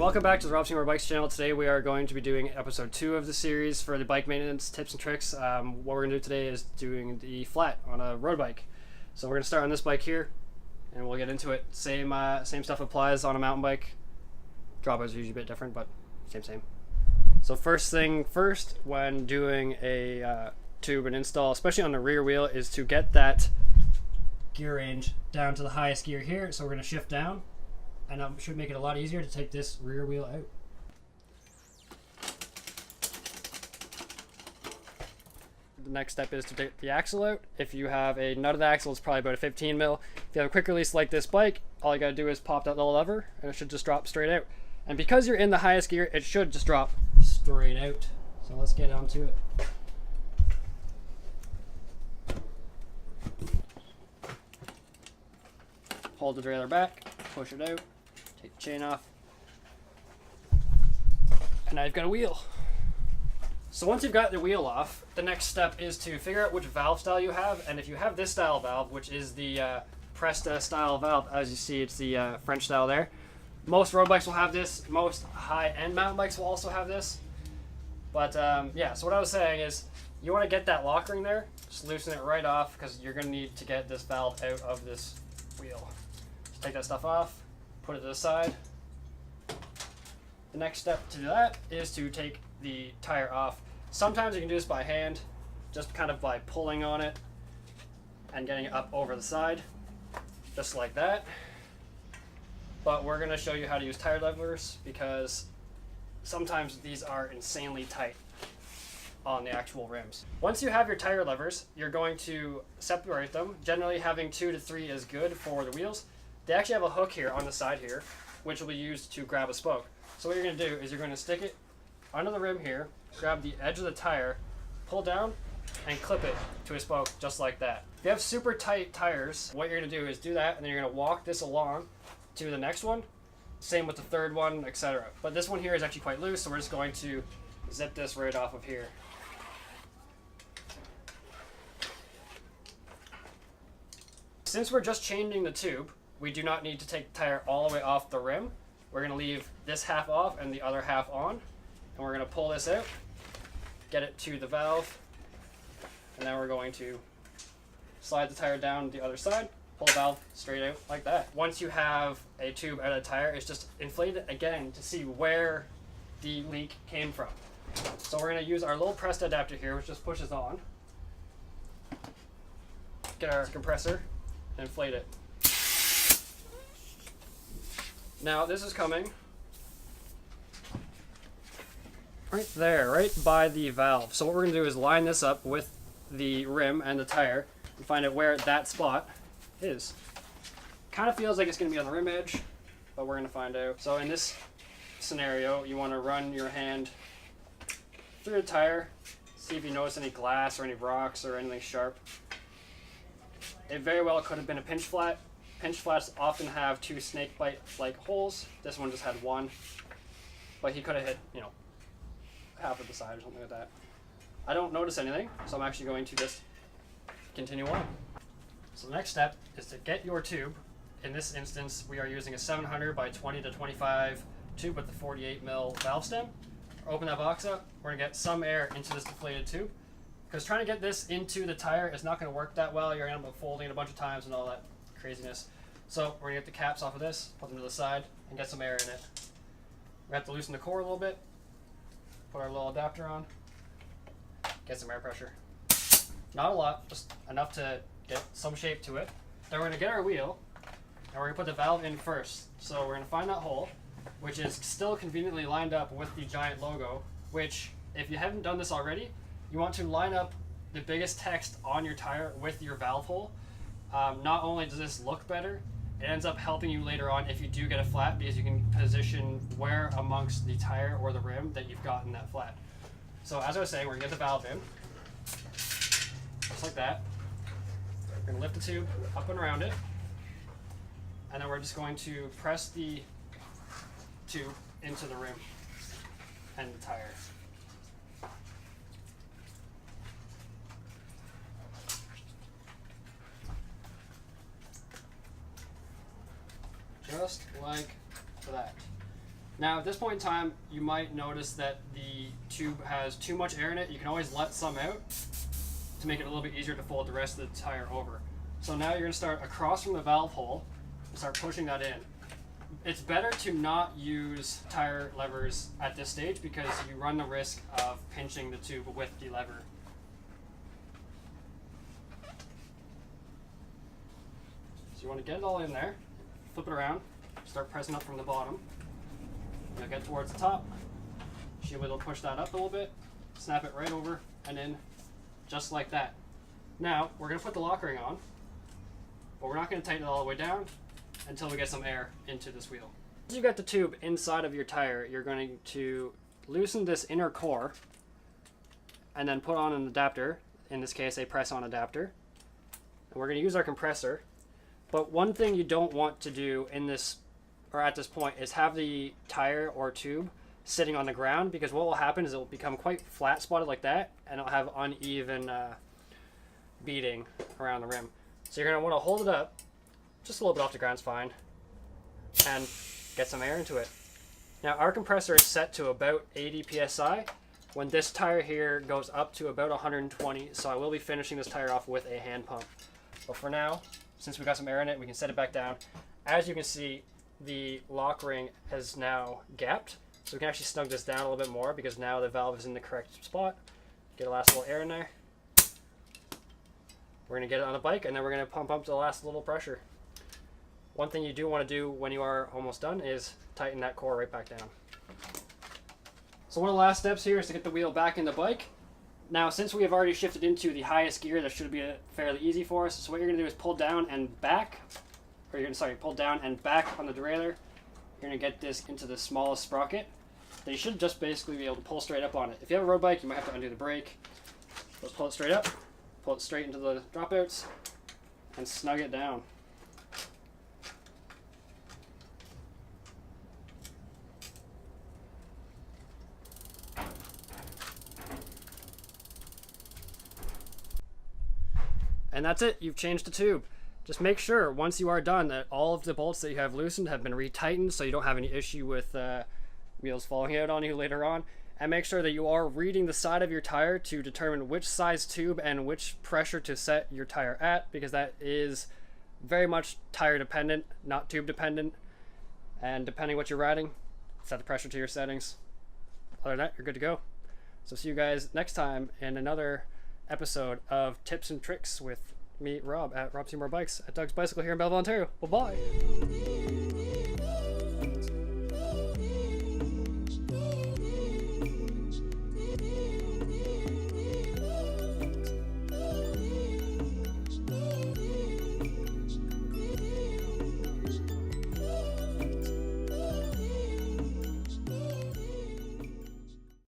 welcome back to the robseymourbikes channel. Today we are going to be doing episode 2 of the series for the bike maintenance tips and tricks. What we're going to do today is doing the flat on a road bike. So we're going to start on this bike here, and we'll get into it. Same stuff applies on a mountain bike. Drop is usually a bit different, but same. So first thing first, when doing a tube and install, especially on the rear wheel, is to get that gear range down to the highest gear here. So we're going to shift down, and that should make it a lot easier to take this rear wheel out. The next step is to take the axle out. If you have a nutted axle, it's probably about a 15 mil. If you have a quick release like this bike, all you gotta do is pop that little lever and it should just drop straight out. And because you're in the highest gear, it should just drop straight out. So let's get onto it. Hold the trailer back, push it out, take the chain off, and now you've got a wheel. So once you've got the wheel off, the next step is to figure out which valve style you have, and if you have this style valve, which is the Presta style valve, as you see it's the French style there. Most road bikes will have this, most high-end mountain bikes will also have this. But yeah, so what I was saying is, you want to get that lock ring there, just loosen it right off, because you're going to need to get this valve out of this wheel. Take that stuff off, put it to the side. The next step to that is to take the tire off. Sometimes you can do this by hand, just kind of by pulling on it and getting it up over the side, just like that. But we're going to show you how to use tire levelers, because sometimes these are insanely tight on the actual rims. Once you have your tire levers, you're going to separate them. Generally having 2 to 3 is good for the wheels. They actually have a hook here on the side here, which will be used to grab a spoke. So what you're going to do is you're going to stick it under the rim here, grab the edge of the tire, pull down, and clip it to a spoke just like that. If you have super tight tires, what you're going to do is do that, and then you're going to walk this along to the next one. Same with the third one, etc. But this one here is actually quite loose, so we're just going to zip this right off of here. Since we're just changing the tube, we do not need to take the tire all the way off the rim. We're going to leave this half off and the other half on. And we're going to pull this out, get it to the valve, and then we're going to slide the tire down the other side, pull the valve straight out like that. Once you have a tube out of the tire, it's just inflate it again to see where the leak came from. So we're going to use our little Presta adapter here, which just pushes on. Get our compressor and inflate it. Now this is coming right there, right by the valve. So what we're going to do is line this up with the rim and the tire and find out where that spot is. Kind of feels like it's going to be on the rim edge, but we're going to find out. So in this scenario, you want to run your hand through the tire, see if you notice any glass or any rocks or anything sharp. It very well could have been a pinch flat. Pinch flats often have 2 snake bite like holes. This one just had 1, but he could have hit, half of the side or something like that. I don't notice anything, so I'm actually going to just continue on. So the next step is to get your tube. In this instance, we are using a 700 by 20 to 25 tube with the 48 mil valve stem. Open that box up. We're gonna get some air into this deflated tube, because trying to get this into the tire is not gonna work that well. You're gonna end up folding it a bunch of times and all that craziness. So we're gonna get the caps off of this, put them to the side, and get some air in it. We have to loosen the core a little bit, put our little adapter on, get some air pressure. Not a lot, just enough to get some shape to it. Then we're gonna get our wheel, and we're gonna put the valve in first. So we're gonna find that hole, which is still conveniently lined up with the giant logo, which, if you haven't done this already, you want to line up the biggest text on your tire with your valve hole. Not only does this look better, it ends up helping you later on if you do get a flat, because you can position where amongst the tire or the rim that you've gotten that flat. So as I was saying, we're gonna get the valve in, just like that. We're gonna lift the tube up and around it, and then we're just going to press the tube into the rim and the tire. Just like that. Now at this point in time, you might notice that the tube has too much air in it. You can always let some out to make it a little bit easier to fold the rest of the tire over. So now you're going to start across from the valve hole and start pushing that in. It's better to not use tire levers at this stage because you run the risk of pinching the tube with the lever. So you want to get it all in there, flip it around, start pressing up from the bottom. You'll get towards the top, she'll be able to push that up a little bit, snap it right over and in, just like that. Now, we're going to put the lock ring on, but we're not going to tighten it all the way down until we get some air into this wheel. Once you got the tube inside of your tire, you're going to loosen this inner core and then put on an adapter, in this case a press-on adapter. And we're going to use our compressor. But one thing you don't want to do in this, or at this point, is have the tire or tube sitting on the ground, because what will happen is it will become quite flat spotted like that, and it'll have uneven beating around the rim. So you're going to want to hold it up just a little bit off the ground's fine and get some air into it. Now our compressor is set to about 80 psi when this tire here goes up to about 120, so I will be finishing this tire off with a hand pump. But for now, since we got some air in it, we can set it back down. As you can see, the lock ring has now gapped, so we can actually snug this down a little bit more because now the valve is in the correct spot. Get a last little air in there. We're going to get it on the bike, and then we're going to pump up the last little pressure. One thing you do want to do when you are almost done is tighten that core right back down. So one of the last steps here is to get the wheel back in the bike. Now, since we have already shifted into the highest gear, that should be fairly easy for us. So what you're going to do is pull down and back, or you're going to, pull down and back on the derailleur. You're going to get this into the smallest sprocket. Then you should just basically be able to pull straight up on it. If you have a road bike, you might have to undo the brake. Let's pull it straight up, pull it straight into the dropouts, and snug it down. And that's it, you've changed the tube. Just make sure once you are done that all of the bolts that you have loosened have been retightened so you don't have any issue with wheels falling out on you later on. And make sure that you are reading the side of your tire to determine which size tube and which pressure to set your tire at, because that is very much tire dependent, not tube dependent. And depending what you're riding, set the pressure to your settings. Other than that, you're good to go. So see you guys next time in another episode of Tips and Tricks with me, Rob, at Rob Seymour Bikes at Doug's Bicycle here in Belleville, Ontario. Bye-bye.